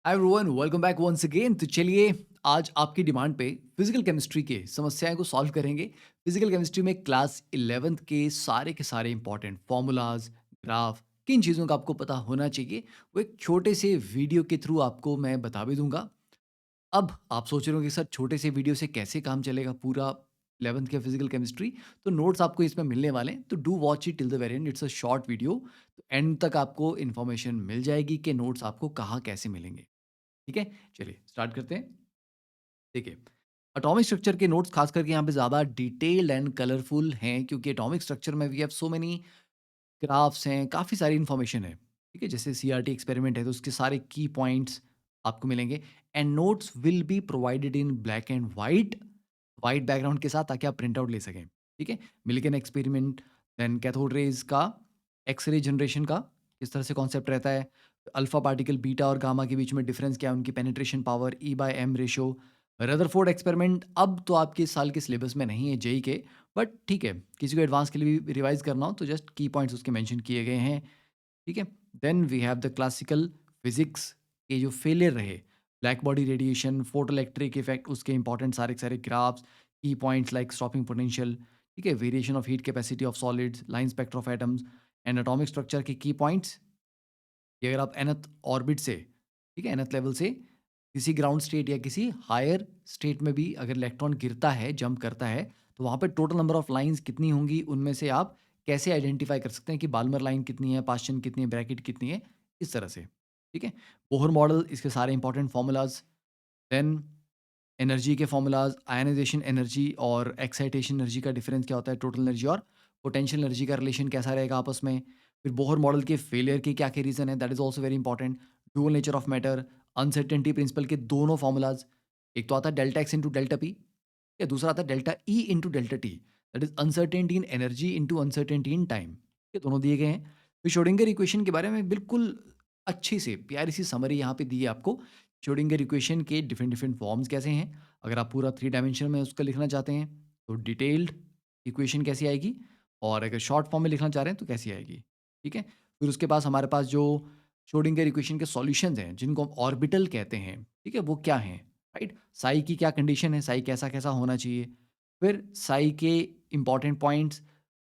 हाय everyone, welcome back once again. तो चलिए आज आपकी डिमांड पे फिजिकल केमिस्ट्री के समस्याएं को सॉल्व करेंगे। फिजिकल केमिस्ट्री में क्लास 11th के सारे इंपॉर्टेंट फॉर्मूलाज, ग्राफ, किन चीज़ों का आपको पता होना चाहिए, वो एक छोटे से वीडियो के थ्रू आपको मैं बता भी दूंगा। अब आप सोच रहे हो कि सर छोटे से वीडियो से कैसे काम चलेगा पूरा 11th के फिजिकल केमिस्ट्री। तो नोट्स आपको इसमें मिलने वाले हैं, तो do watch it till the very and. It's a short video, तो एंड तक आपको इन्फॉर्मेशन मिल जाएगी कि नोट्स आपको कहाँ कैसे मिलेंगे। ठीक है, चलिए स्टार्ट करते हैं। देखिए, एटॉमिक स्ट्रक्चर के नोट्स खास करके यहाँ पे ज़्यादा डिटेल्ड एंड कलरफुल हैं, क्योंकि एटॉमिक स्ट्रक्चर में we have so many graphs हैं, काफ़ी सारी इन्फॉर्मेशन है। ठीक है, जैसे सीआरटी एक्सपेरिमेंट है तो उसके सारे की पॉइंट्स आपको मिलेंगे। And notes will be provided in black and white, white background के साथ, ताकि आप प्रिंट आउट ले सकें। ठीक है, Millikan experiment, then cathode rays का, एक्सरे जनरेशन का किस तरह से कॉन्सेप्ट रहता है, अल्फा पार्टिकल बीटा और गामा के बीच में डिफरेंस क्या है, उनकी penetration power, E by M ratio, Rutherford experiment. अब तो आपके इस साल के सिलेबस में नहीं है जेई के, बट ठीक है, किसी को एडवांस के लिए भी रिवाइज करना हो तो जस्ट की पॉइंट्स उसके मेंशन किए गए हैं। ठीक है, then we have the classical physics के जो फेलियर रहे, black body radiation, photo electric effect, उसके इंपॉर्टेंट सारे सारे ग्राफ्स, की पॉइंट्स लाइक स्टॉपिंग पोटेंशियल, ठीक है, variation of heat capacity of solids, line spectra of atoms and atomic structure के की पॉइंट्स। कि अगर आप nth ऑर्बिट से, ठीक है, nth लेवल से किसी ग्राउंड स्टेट या किसी हायर स्टेट में भी अगर इलेक्ट्रॉन गिरता है, जंप करता है, तो वहाँ पे टोटल नंबर ऑफ लाइंस कितनी होंगी, उनमें से आप कैसे आइडेंटिफाई कर सकते हैं कि बाल्मर लाइन कितनी है, पास्चन कितनी है, ब्रैकेट कितनी है, इस तरह से। ठीक है, बोहर मॉडल, इसके सारे इंपॉर्टेंट फॉर्मूलाज, देन एनर्जी के फॉर्मूलाज, आयनाइजेशन एनर्जी और एक्साइटेशन एनर्जी का डिफरेंस क्या होता है, टोटल एनर्जी और पोटेंशियल एनर्जी का रिलेशन कैसा रहेगा आपस में। फिर बोहर मॉडल के फेलियर के क्या क्या रीज़न है, that is also very important. Dual nature of matter, uncertainty principle के दोनों फॉर्मूलाज, एक तो आता है delta x into delta P, या दूसरा आता है delta E into delta T, that is uncertainty in energy into uncertainty in time. ये दोनों दिए गए हैं। फिर श्रोडिंगर इक्वेशन के बारे में बिल्कुल अच्छी सी प्यारी सी समरी यहाँ पे दी है आपको। श्रोडिंगर इक्वेशन के डिफरेंट डिफरेंट फॉर्म्स कैसे हैं, अगर आप पूरा 3 डायमेंशन में उसको लिखना चाहते हैं तो डिटेल्ड इक्वेशन कैसी आएगी, और अगर शॉर्ट फॉर्म में लिखना चाह रहे हैं तो कैसी आएगी। ठीक है, फिर उसके पास हमारे पास जो श्रोडिंगर इक्वेशन के सॉल्यूशंस हैं, जिनको हम ऑर्बिटल कहते हैं, ठीक है, वो क्या हैं, राइट। साई की क्या कंडीशन है, साई कैसा कैसा होना चाहिए, फिर साई के इंपॉर्टेंट पॉइंट्स,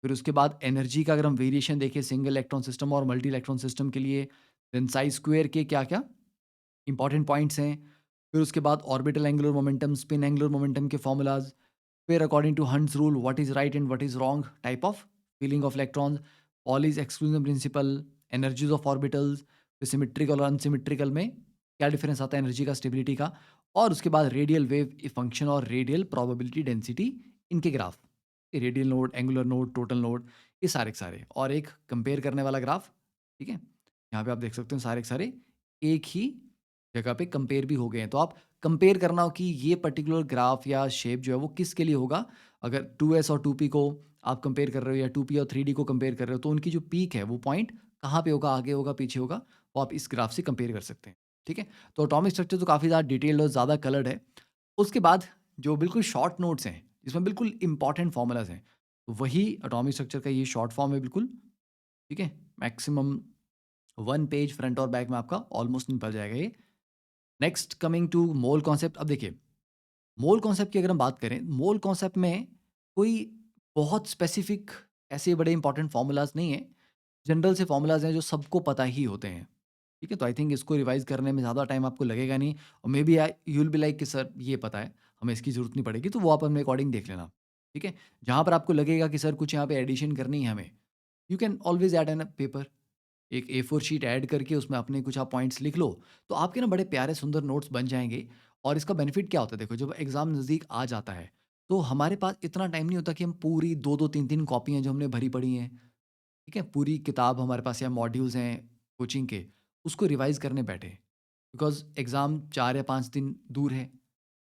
फिर उसके बाद एनर्जी का अगर हम वेरिएशन देखें सिंगल इलेक्ट्रॉन सिस्टम और मल्टी इलेक्ट्रॉन सिस्टम के लिए, देन साई स्क्वायर के क्या क्या इंपॉर्टेंट पॉइंट्स हैं, फिर उसके बाद orbital angular momentum, spin angular momentum के फॉर्मूलाज, फिर according to Hund's rule what is right and what is wrong type of feeling of electrons, Pauli's exclusion principle, energies of orbitals, फिर symmetrical और unsymmetrical में क्या difference आता है energy का, stability का, और उसके बाद रेडियल वेव फंक्शन और रेडियल प्रोबेबिलिटी डेंसिटी, इनके graph, radial node, angular node, total node, ये सारे के सारे, और एक कंपेयर करने वाला ग्राफ। ठीक है, यहाँ पे आप देख सकते हो सारे के सारे एक ही जगह पे कंपेयर भी हो गए हैं। तो आप कंपेयर करना हो कि ये पर्टिकुलर ग्राफ या शेप जो है वो किसके लिए होगा। अगर 2s और 2p को आप कंपेयर कर रहे हो, या 2p और 3d को कंपेयर कर रहे हो, तो उनकी जो पीक है वो पॉइंट कहाँ पे होगा, आगे होगा, पीछे होगा, वो आप इस ग्राफ से कंपेयर कर सकते हैं। ठीक है, तो एटॉमिक स्ट्रक्चर तो काफ़ी ज़्यादा डिटेल्ड और ज़्यादा कलर्ड है। उसके बाद जो बिल्कुल शॉर्ट नोट्स हैं, जिसमें बिल्कुल इंपॉर्टेंट फॉर्मूलाज हैं, तो वही एटॉमिक स्ट्रक्चर का ये शॉर्ट फॉर्म है बिल्कुल। ठीक है, मैक्सिमम 1 पेज फ्रंट और बैक में आपका ऑलमोस्ट निकल जाएगा ये। Next coming to mole concept. अब देखिए, मोल कॉन्सेप्ट की अगर हम बात करें, मोल कॉन्सेप्ट में कोई बहुत स्पेसिफिक ऐसे बड़े इंपॉर्टेंट फॉर्मूलाज नहीं है, जनरल से फॉर्मूलाज हैं जो सबको पता ही होते हैं। ठीक है, तो आई थिंक इसको रिवाइज करने में ज़्यादा टाइम आपको लगेगा नहीं, और may be you will be like कि सर ये पता है, हमें इसकी ज़रूरत नहीं पड़ेगी, तो वो आप अपने अकॉर्डिंग देख लेना। ठीक है, जहाँ पर आपको लगेगा कि सर कुछ यहाँ पे एडिशन करनी है हमें, you can always add N paper, एक ए4 शीट ऐड करके उसमें अपने कुछ आप पॉइंट्स लिख लो, तो आपके ना बड़े प्यारे सुंदर नोट्स बन जाएँगे। और इसका बेनिफिट क्या होता है, देखो, जब एग्ज़ाम नज़दीक आ जाता है, तो हमारे पास इतना टाइम नहीं होता कि हम पूरी 2-2 3-3 कॉपियाँ जो हमने भरी पड़ी हैं, ठीक है, पूरी किताब हमारे पास या मॉड्यूल्स हैं कोचिंग के, उसको रिवाइज़ करने बैठे। बिकॉज़ एग्ज़ाम 4 या 5 दिन दूर है,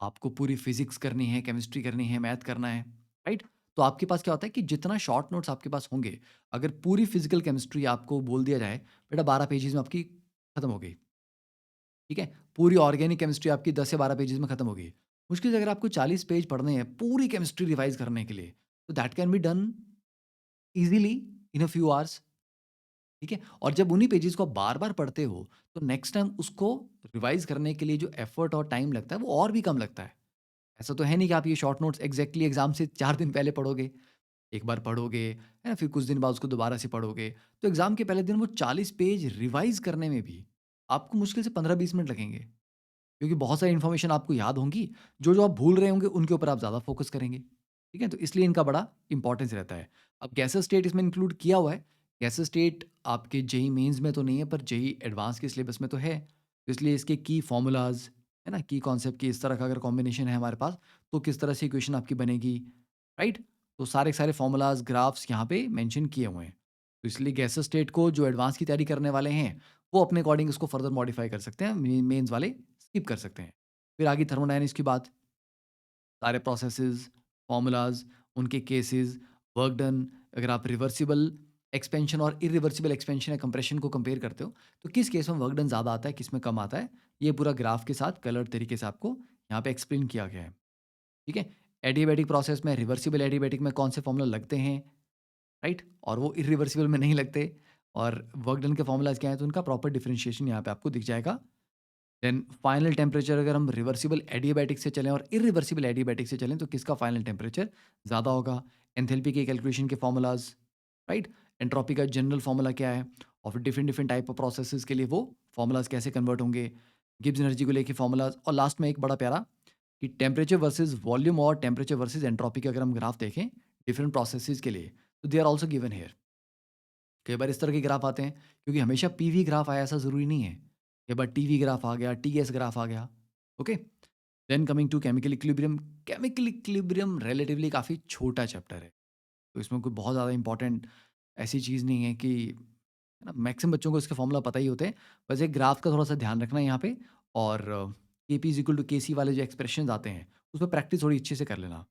आपको पूरी फिज़िक्स करनी है, केमिस्ट्री करनी है, मैथ करना है, राइट? तो आपके पास क्या होता है कि जितना शॉर्ट नोट्स आपके पास होंगे, अगर पूरी फिज़िकल केमिस्ट्री आपको बोल दिया जाए, बेटा 12 पेजेज़ में आपकी खत्म हो गई, ठीक है? पूरी ऑर्गेनिक केमिस्ट्री आपकी 10 से 12 पेजेज़ में खत्म हो गई। मुश्किल से अगर आपको 40 पेज पढ़ने हैं पूरी केमिस्ट्री रिवाइज़ करने के लिए, तो that can be done easily in a few hours. ठीक है? और जब उन्हीं पेजेज़ को आप बार-बार पढ़ते हो, तो नेक्स्ट टाइम उसको रिवाइज़ करने के लिए जो एफर्ट और टाइम लगता है, वो और भी कम लगता है। ऐसा तो है नहीं कि आप ये शॉर्ट नोट्स एग्ज़ैक्टली एग्ज़ाम से 4 दिन पहले पढ़ोगे। एक बार पढ़ोगे, है ना? फिर कुछ दिन बाद उसको दोबारा से पढ़ोगे। तो एग्ज़ाम के पहले दिन वो 40 पेज रिवाइज़ करने में भी आपको मुश्किल से 15-20 मिनट लगेंगे। क्योंकि बहुत सारी इन्फॉर्मेशन आपको याद होंगी, जो-जो आप भूल रहे होंगे उनके ऊपर आप ज़्यादा फ़ोकस करेंगे, ठीक है? तो इसलिए इनका बड़ा इम्पोर्टेंस रहता है। अब गैसर स्टेट इसमें इंक्लूड किया हुआ है। गैसर स्टेट आपके जेईई मेन्स में तो नहीं है पर जेईई एडवांस के सिलेबस में तो है। तो इसलिए इसके की फ़ॉर्मूलाज़, है ना? की कॉन्सेप्ट की इस तरह का अगर कॉम्बिनेशन है हमारे पास, तो किस तरह से इक्वेशन आपकी बनेगी, राइट? तो सारे के सारे फ़ॉर्मूलाज़, ग्राफ्स यहाँ पे मेंशन किए हुए हैं। तो इसलिए गैसर स्टेट को जो एडवांस की तैयारी करने वाले हैं, वो अपने अकॉर्डिंग इसको फर्दर मॉडिफ़ाई कर सकते हैं। मेन्स वाले स्किप कर सकते हैं। फिर आगे थर्मोडायनामिक्स की बात, सारे प्रोसेसेस, फ़ॉर्मूलाज़, उनके केसेस, वर्क डन, अगर आप रिवर्सिबल एक्सपेंशन और इरिवर्सिबल एक्सपेंशन या कंप्रेशन को कंपेयर करते हो, तो किस केस में वर्क डन ज़्यादा आता है, किस में कम आता है, ये पूरा ग्राफ के साथ कलर्ड तरीके से आपको यहाँ पे एक्सप्लेन किया गया है। ठीक है? एडियाबैटिक प्रोसेस में रिवर्सिबल एडियाबैटिक में कौन से फ़ॉर्मूला लगते हैं, राइट? और वो इरिवर्सिबल में नहीं लगते और वर्क डन के फ़ॉर्मूलाज़ क्या हैं, तो उनका प्रॉपर डिफरेंशिएशन यहाँ पे आपको दिख जाएगा। देन फाइनल टेम्परेचर अगर हम रिवर्सिबल एडियाबैटिक से चलें और इरिवर्सिबल एडियाबैटिक से चलें तो किसका फाइनल टेम्परेचर ज़्यादा होगा? एंथैल्पी के कैलकुलेशन के फॉर्मूलाज़, राइट? एंट्रोपी का जनरल फॉर्मूला क्या है? और फिर different different type of processes के लिए वो फॉर्मूलाज़ कैसे कन्वर्ट होंगे? गिब्स एनर्जी को लेके फॉर्मूलाज़ और लास्ट में एक बड़ा प्यारा कि टेम्परेचर वर्सेस वॉल्यूम और टेम्परेचर वर्सेस एंट्रोपी के अगर हम ग्राफ देखें डिफरेंट प्रोसेसेस के लिए, तो they are also given here. कई बार इस तरह के ग्राफ आते हैं क्योंकि हमेशा पीवी ग्राफ आया ऐसा ज़रूरी नहीं है। कई बार टीवी ग्राफ आ गया, टीएस ग्राफ आ गया, okay? Then coming to chemical equilibrium relatively काफ़ी छोटा चैप्टर है। तो इसमें कोई बहुत ज़्यादा इम्पोर्टेंट ऐसी चीज़ नहीं है कि है ना, मैक्सिमम बच्चों को इसके फॉर्मूला पता ही होते हैं। बस एक ग्राफ का थोड़ा-सा ध्यान रखना है यहाँ पे और केपी इज़ इक्वल टू केसी वाले जो एक्सप्रेशंस आते हैं, उसमें प्रैक्टिस थोड़ी अच्छे से कर लेना।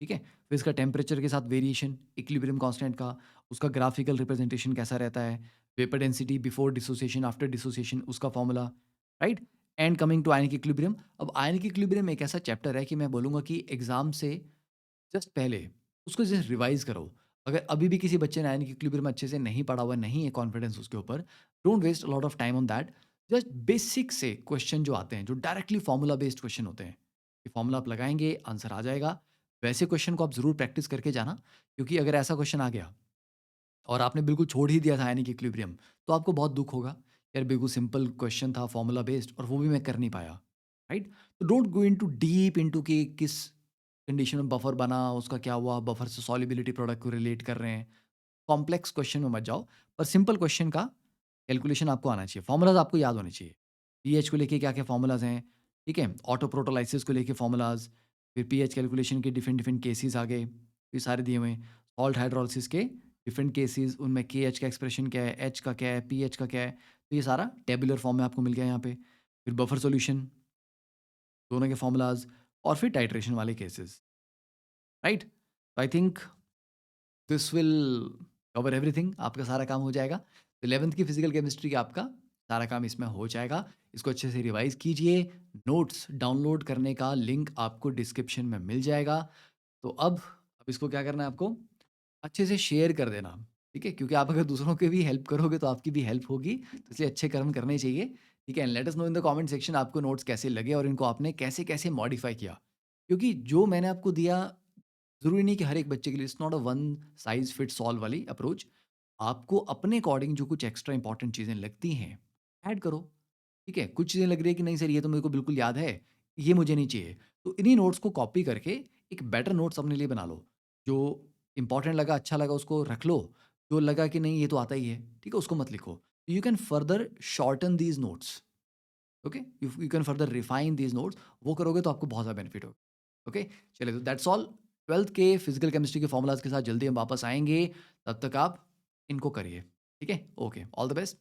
ठीक है? फिर इसका टेम्परेचर के साथ वेरिएशन, इक्विलिब्रियम कांस्टेंट का, उसका ग्राफिकल रिप्रेजेंटेशन कैसा रहता है, vapour density before dissociation, after dissociation उसका formula, right? And coming to ionic equilibrium. अब आयनिक इक्विलिब्रियम एक ऐसा चैप्टर है कि मैं बोलूँगा कि एग्ज़ाम से जस्ट पहले उसको जस्ट रिवाइज़ करो। अगर अभी भी किसी बच्चे ने आयनिक इक्विलिब्रियम अच्छे से नहीं पढ़ा हुआ, नहीं है कॉन्फिडेंस उसके ऊपर, don't waste a lot of time on that. Just basic से क्वेश्चन जो आते हैं, जो डायरेक्टली फॉर्मूला बेस्ड क्वेश्चन होते हैं, कि फॉर्मूला आप लगाएँगे, आंसर आ जाएगा। वैसे क्वेश्चन को आप ज़रूर प्रैक्टिस करके जाना, क्योंकि अगर ऐसा क्वेश्चन आ गया और आपने बिल्कुल छोड़ ही दिया था यानी कि इक्विलिब्रियम, तो आपको बहुत दुःख होगा। यार बिल्कुल सिंपल क्वेश्चन था फॉर्मूला बेस्ड और वो भी मैं कर नहीं पाया, राइट? तो don't go into deep into कि किस कंडीशन में बफर बना, उसका क्या हुआ, बफर से सॉल्युबिलिटी प्रोडक्ट को रिलेट कर रहे हैं। कॉम्प्लेक्स क्वेश्चन में मत जाओ, पर सिंपल क्वेश्चन का कैलकुलेशन आपको आना चाहिए। फ़ॉर्मूलाज़ आपको याद होने चाहिए। पीएच को लेके क्या-क्या फ़ॉर्मूलाज़ हैं, ठीक है? ऑटो प्रोटोलाइसिस को लेके फ़ॉर्मूलाज़, फिर पीएच कैलकुलेशन के डिफरेंट डिफरेंट केसेस आ गए, ये सारे दिए हुए हैं। सॉल्ट हाइड्रोलिसिस के डिफरेंट केसेस, उनमें केएच का एक्सप्रेशन क्या है, एच का क्या है, पीएच का क्या है, तो ये सारा टेबुलर फॉर्म में आपको मिल गया यहाँ पे। फिर बफर सॉल्यूशन, दोनों के फ़ॉर्मूलाज़ और फिर टाइट्रेशन वाले केसेस, राइट? तो I think this will cover everything, आपका सारा काम हो जाएगा। 11th की फिजिकल केमिस्ट्री का आपका सारा काम इसमें हो जाएगा। इसको अच्छे से रिवाइज़ कीजिए। नोट्स डाउनलोड करने का लिंक आपको डिस्क्रिप्शन में मिल जाएगा। तो अब इसको क्या करना है आपको? अच्छे से शेयर कर देना, ठीक है? क्योंकि आप अगर दूसरों की भी हेल्प करोगे तो आपकी भी हेल्प होगी, तो इसलिए अच्छे कर्म करने चाहिए, ठीक है? And let us know in the comment section आपको नोट्स कैसे लगे और इनको आपने कैसे-कैसे मॉडिफाई किया। क्योंकि जो मैंने आपको दिया ज़रूरी नहीं कि हर एक बच्चे के लिए, it's not a one size fits all वाली अप्रोच। आपको अपने अकॉर्डिंग जो कुछ एक्स्ट्रा इंपॉर्टेंट चीज़ें लगती हैं, ऐड करो, ठीक है? कुछ चीज़ें लग रही है कि नहीं सर ये तो मेरे को बिल्कुल याद है, ये मुझे नहीं चाहिए। तो इन्हीं नोट्स को कॉपी करके एक बेटर नोट्स अपने लिए बना लो। जो इंपॉर्टेंट लगा, अच्छा लगा उसको रख लो, जो लगा कि नहीं ये तो आता ही है, ठीक है? उसको मत लिखो। You can further shorten these notes, okay? You can further refine these notes, वो करोगे तो आपको बहुत ज़्यादा बेनिफिट होगा। ओके? चलिए तो दैट्स ऑल। 12th के फिज़िकल केमिस्ट्री के फ़ॉर्मूलाज़ के साथ जल्दी हम वापस आएँगे, तब तक आप इनको करिए। ठीक है? Okay, all the best.